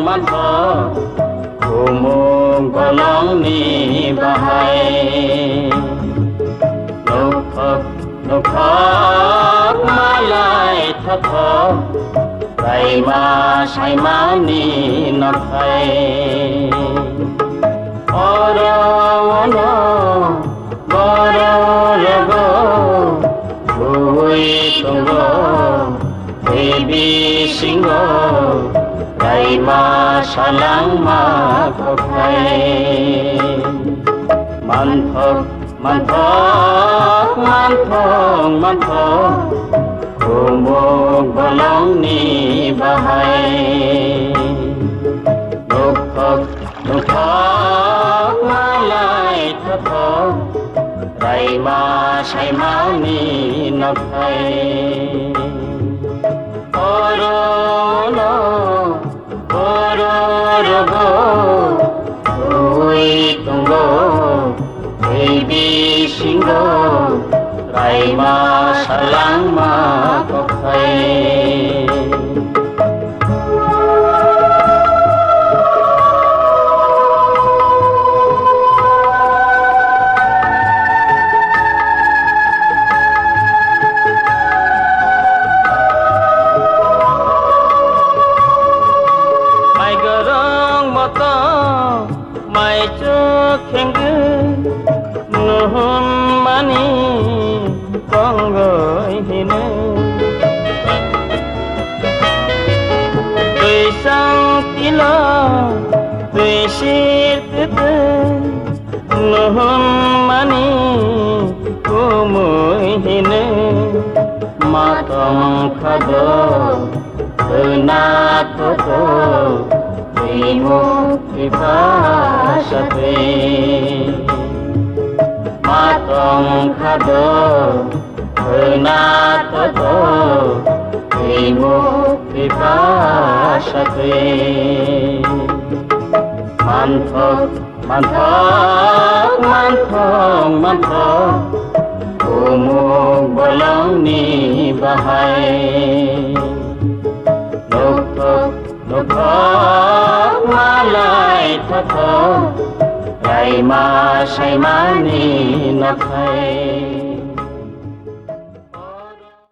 มันทอกูมงก็ร้องนี่บ่ให้นกทอกมาลายทอไรมาใช้มานี่นกไทยโอโรโนโอโรโลโกบุยตุงโกเบบีสิงโกไรมาฉลังมาก็ไทยมันทอกกูมงบ่ร้องนี่บ่ให้นกทอกมาลายทอไรมาใช้มานี่นกไทยโอโรโนโอโรโรโกบุยตุงโกBaby single, rai ma salang ma kokai. Mai gerong moto, mai cuk hengge. Nuhun mani konggoi hine Tui sang tila tui sir tete Nuhun mani kumui hine Matong khado tuna toto Timu ipasate Matong khado tuna toto Timu ipasate Manthok Kumung bolong ni bahai Nuktok malai toto Rai ma sai ma ni nọc thầy